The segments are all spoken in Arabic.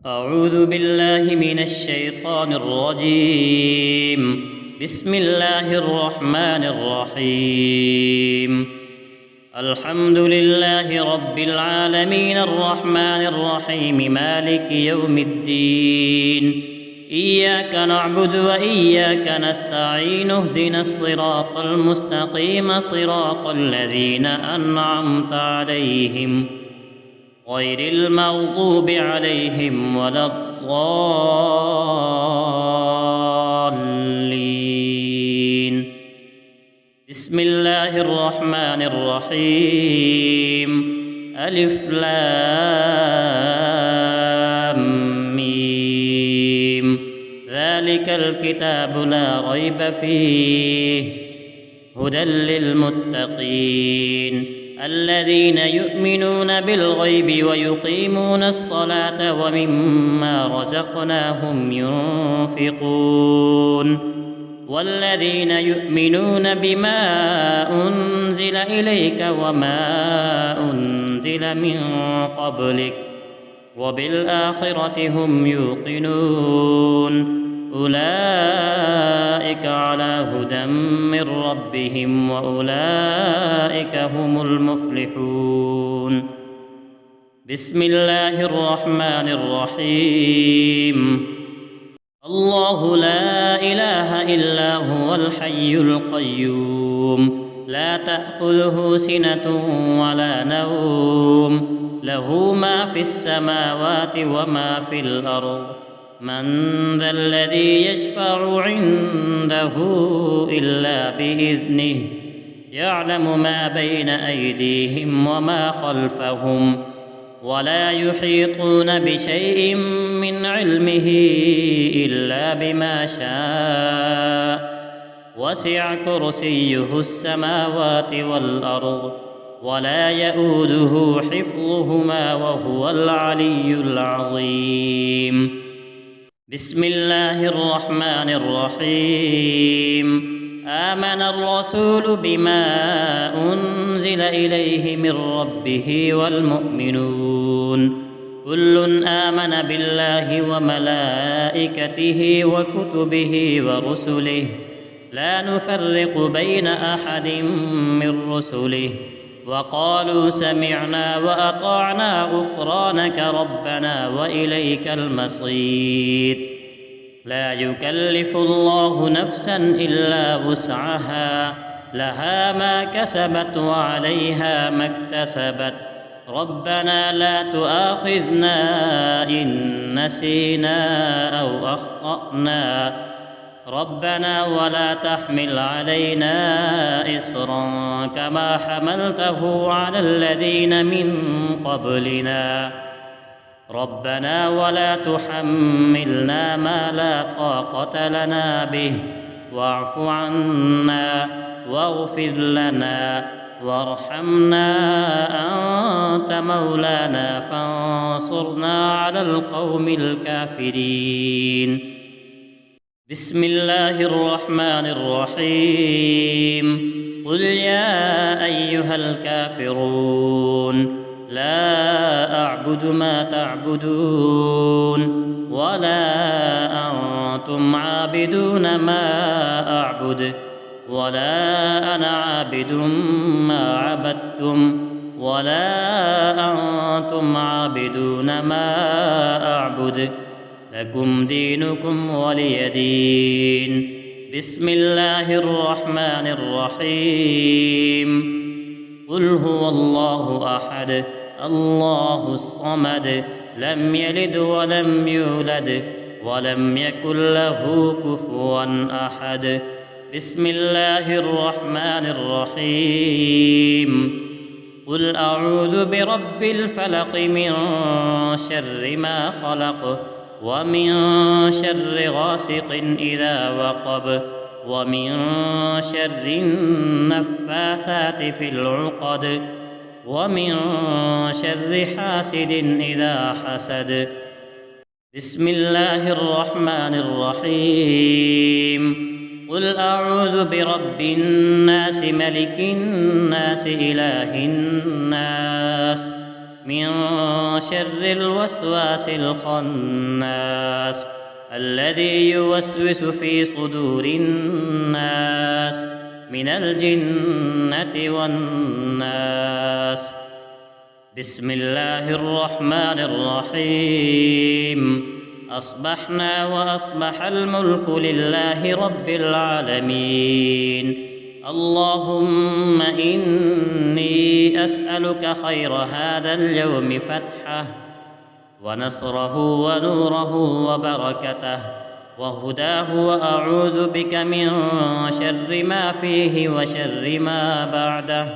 أعوذ بالله من الشيطان الرجيم. بسم الله الرحمن الرحيم. الحمد لله رب العالمين الرحمن الرحيم مالك يوم الدين. إياك نعبد وإياك نستعين اهدنا الصراط المستقيم صراط الذين أنعمت عليهم غير المغضوب عليهم ولا الضالين. بسم الله الرحمن الرحيم. ألف لام ميم. ذلك الكتاب لا ريب فيه هدى للمتقين الذين يؤمنون بالغيب ويقيمون الصلاة ومما رزقناهم ينفقون والذين يؤمنون بما أنزل إليك وما أنزل من قبلك وبالآخرة هم يوقنون أولئك على هدى من ربهم وأولئك هم المفلحون. بسم الله الرحمن الرحيم. الله لا إله إلا هو الحي القيوم لا تأخذه سنة ولا نوم له ما في السماوات وما في الأرض من ذا الذي يشفع عنده إلا بإذنه يعلم ما بين أيديهم وما خلفهم ولا يحيطون بشيء من علمه إلا بما شاء وسع كرسيه السماوات والأرض ولا يؤوده حفظهما وهو العلي العظيم. بسم الله الرحمن الرحيم. آمن الرسول بما أنزل إليه من ربه والمؤمنون كل آمن بالله وملائكته وكتبه ورسله لا نفرق بين أحد من رسله وقالوا سمعنا وأطعنا غفرانك ربنا وإليك المصير. لا يكلف الله نفسا إلا وسعها لها ما كسبت وعليها ما اكتسبت ربنا لا تؤاخذنا إن نسينا أو أخطأنا ربنا ولا تحمل علينا إصرا كما حملته على الذين من قبلنا ربنا ولا تحملنا ما لا طاقة لنا به واعف عنا واغفر لنا وارحمنا أنت مولانا فانصرنا على القوم الكافرين. بسم الله الرحمن الرحيم. قل يا أيها الكافرون لا أعبد ما تعبدون ولا أنتم عابدون ما أعبد ولا أنا عابد ما عبدتم ولا أنتم عابدون ما أعبد لكم دينكم ولي دين. بسم الله الرحمن الرحيم. قل هو الله أحد الله الصمد لم يلد ولم يولد ولم يكن له كفوا أحد. بسم الله الرحمن الرحيم. قل أعوذ برب الفلق من شر ما خلق ومن شر غاسق إذا وقب ومن شر النفاثات في العقد ومن شر حاسد إذا حسد. بسم الله الرحمن الرحيم. قل أعوذ برب الناس ملك الناس إله الناس من شر الوسواس الخناس الذي يوسوس في صدور الناس من الجنة والناس. بسم الله الرحمن الرحيم. أصبحنا وأصبح الملك لله رب العالمين. اللهم إني أسألك خير هذا اليوم فتحه ونصره ونوره وبركته وهداه، وأعوذ بك من شر ما فيه وشر ما بعده.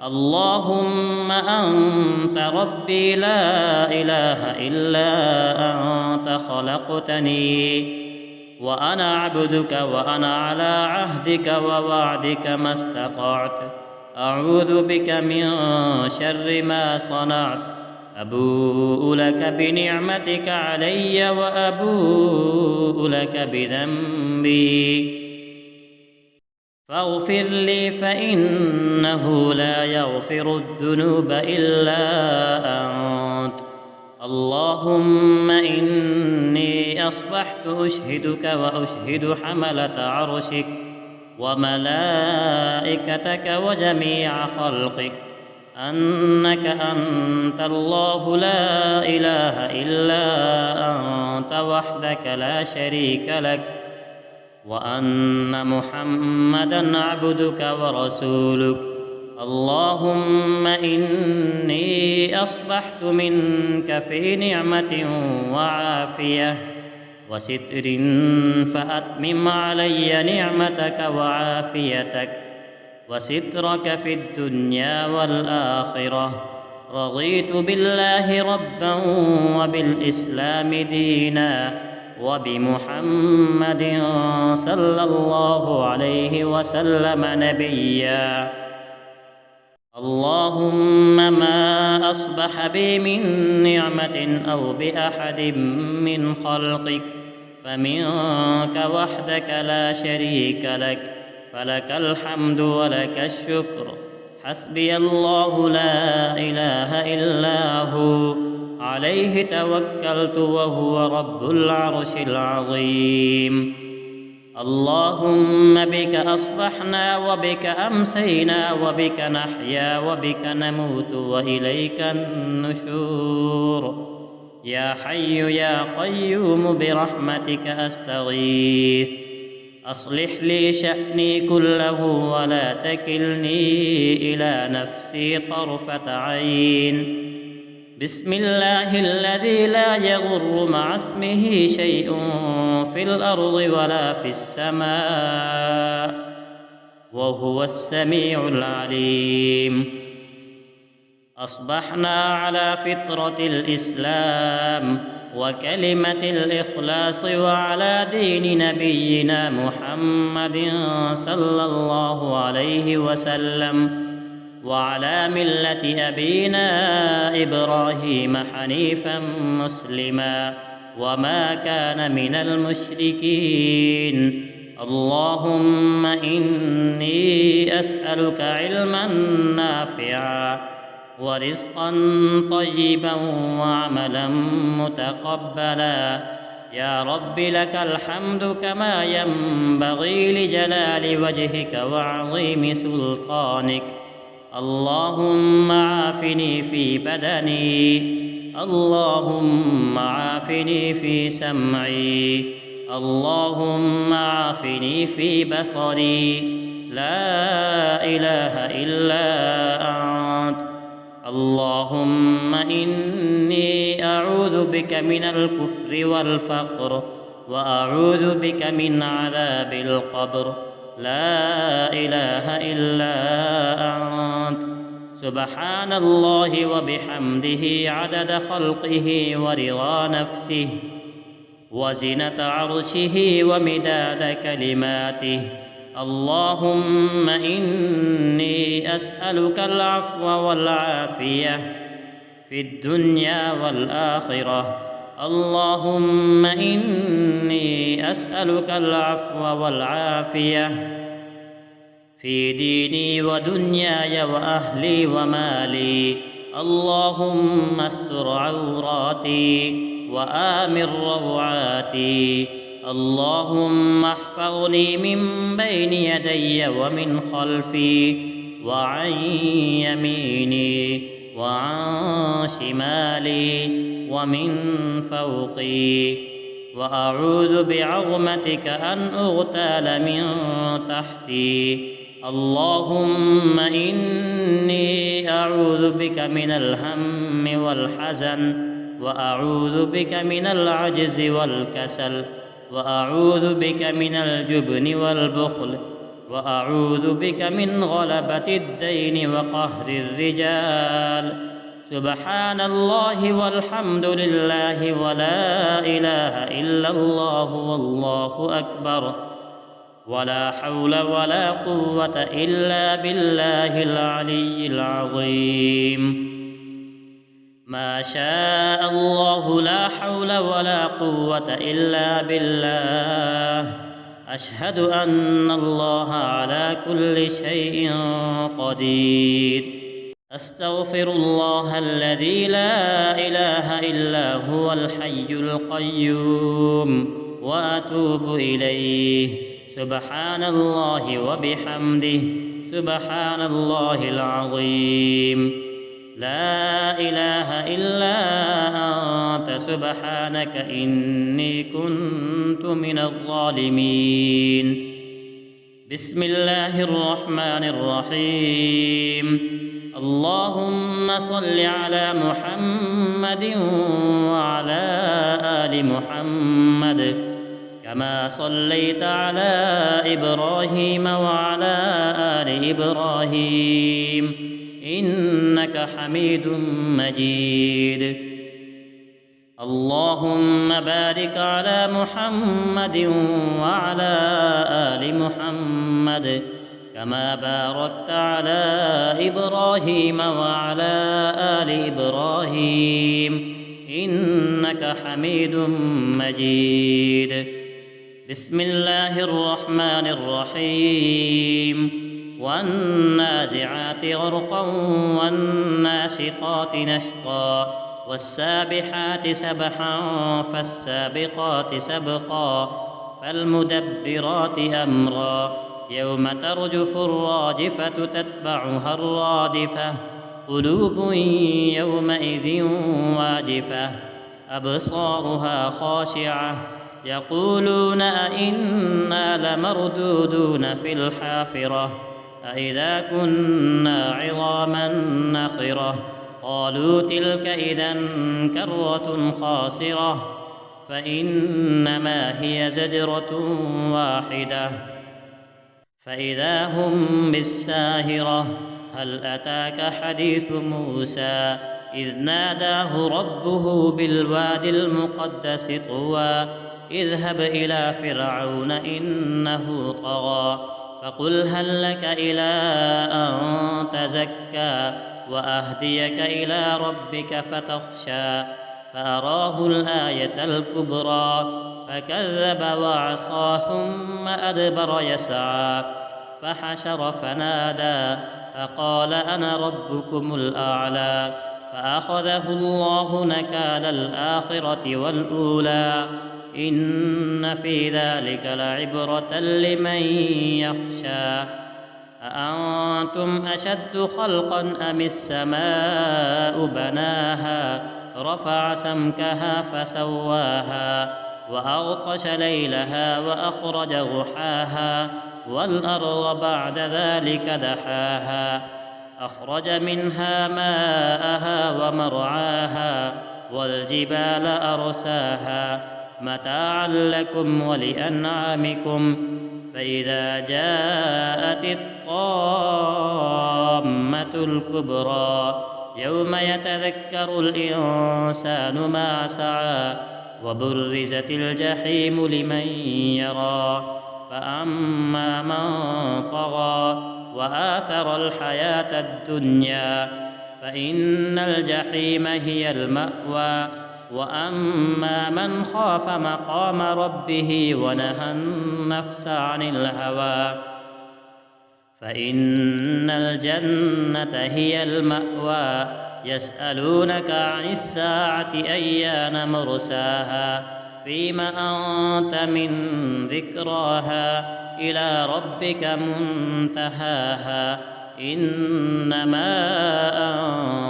اللهم أنت ربي لا إله إلا أنت خلقتني وأنا عبدك وأنا على عهدك ووعدك ما استطعت. أعوذ بك من شر ما صنعت. أبوء لك بنعمتك علي وأبوء لك بذنبي فاغفر لي فإنه لا يغفر الذنوب إلا أنت. اللهم إني أصبحت أشهدك وأشهد حملة عرشك وملائكتك وجميع خلقك أنك أنت الله لا إله إلا أنت وحدك لا شريك لك، وأن محمدًا عبدك ورسولك. اللهم إني أصبحت منك في نعمة وعافية وستر، فأتمم علي نعمتك وعافيتك وسترك في الدنيا والآخرة. رضيت بالله ربًا وبالإسلام دينًا وبمحمد صلى الله عليه وسلم نبيًا. اللهم ما أصبح بي من نعمة أو بأحد من خلقك فمنك وحدك لا شريك لك، فلك الحمد ولك الشكر. حسبي الله لا إله إلا هو، عليه توكلت وهو رب العرش العظيم. اللهم بك أصبحنا وبك أمسينا وبك نحيا وبك نموت وإليك النشور. يا حي يا قيوم برحمتك أستغيث. أصلح لي شأني كله ولا تكلني إلى نفسي طرفة عين. بسم الله الذي لا يضر مع اسمه شيء في الأرض ولا في السماء وهو السميع العليم. أصبحنا على فطرة الإسلام وكلمة الإخلاص وعلى دين نبينا محمد صلى الله عليه وسلم وعلى ملة أبينا إبراهيم حنيفا مسلما وما كان من المشركين. اللهم إني أسألك علما نافعا ورزقا طيبا وعملا متقبلا. يا رب لك الحمد كما ينبغي لجلال وجهك وعظيم سلطانك. اللهم عافني في بدني، اللهم عافني في سمعي، اللهم عافني في بصري. لا إله إلا أنت. اللهم إني أعوذ بك من الكفر والفقر وأعوذ بك من عذاب القبر. لا إله إلا أنت. سبحان الله وبحمده عدد خلقه ورضا نفسه وزنة عرشه ومداد كلماته. اللهم إني أسألك العفو والعافية في الدنيا والآخرة. اللهم إني أسألك العفو والعافية في ديني ودنياي وأهلي ومالي. اللهم استر عوراتي وآمن روعاتي. اللهم احفظني من بين يدي ومن خلفي وعن يميني وعن شمالي ومن فوقي، وأعوذ بعظمتك أن أغتال من تحتي. اللهم إني أعوذ بك من الهم والحزن، وأعوذ بك من العجز والكسل، وأعوذ بك من الجبن والبخل، وأعوذ بك من غلبة الدين وقهر الرجال. سبحان الله والحمد لله ولا إله إلا الله والله أكبر، ولا حول ولا قوة إلا بالله العلي العظيم. ما شاء الله لا حول ولا قوة إلا بالله. أشهد أن الله على كل شيء قدير. أستغفر الله الذي لا إله إلا هو الحي القيوم وأتوب إليه. سبحان الله وبحمده، سبحان الله العظيم. لا إله إلا أنت سبحانك إني كنت من الظالمين. بسم الله الرحمن الرحيم. اللهم صل على محمد وعلى آل محمد كما صليت على إبراهيم وعلى آل إبراهيم إنك حميد مجيد. اللهم بارك على محمد وعلى آل محمد كما باركت على إبراهيم وعلى آل إبراهيم إنك حميد مجيد. بسم الله الرحمن الرحيم. والنازعات غرقا والناشطات نشطا والسابحات سبحا فالسابقات سبقا فالمدبرات أمرا يوم ترجف الراجفة تتبعها الرادفة قلوب يومئذ واجفة أبصارها خاشعة يقولون أئنا لمردودون في الحافرة أئذا كنا عظاما نخرة قالوا تلك إذا كرة خاسرة فإنما هي زجرة واحدة فإذا هم بالساهرة. هل أتاك حديث موسى إذ ناداه ربه بالواد المقدس طوى اذهب إلى فرعون إنه طغى فقل هل لك إلى أن تزكى وأهديك إلى ربك فتخشى فأراه الآية الكبرى فكذب وعصى ثم أدبر يسعى فحشر فنادى فقال أنا ربكم الأعلى فأخذه الله نكال الآخرة والأولى إن في ذلك لعبرة لمن يخشى. أأنتم أشد خلقا أم السماء بناها رفع سمكها فسواها وأغطش ليلها وأخرج ضحاها والأرض بعد ذلك دحاها أخرج منها ماءها ومرعاها والجبال أرساها متاعا لكم ولأنعامكم فإذا جاءت الطامة الكبرى يوم يتذكر الإنسان ما سعى وبرزت الجحيم لمن يرى فأما من طغى وآثر الحياة الدنيا فإن الجحيم هي المأوى وأما من خاف مقام ربه ونهى النفس عن الهوى فإن الجنة هي المأوى يسألونك عن الساعة أيان مرساها فيم أنت من ذكراها إلى ربك منتهاها إنما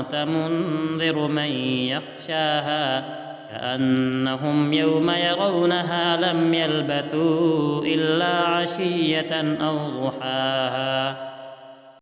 أنت منذر من يخشاها كأنهم يوم يرونها لم يلبثوا إلا عشية أو ضحاها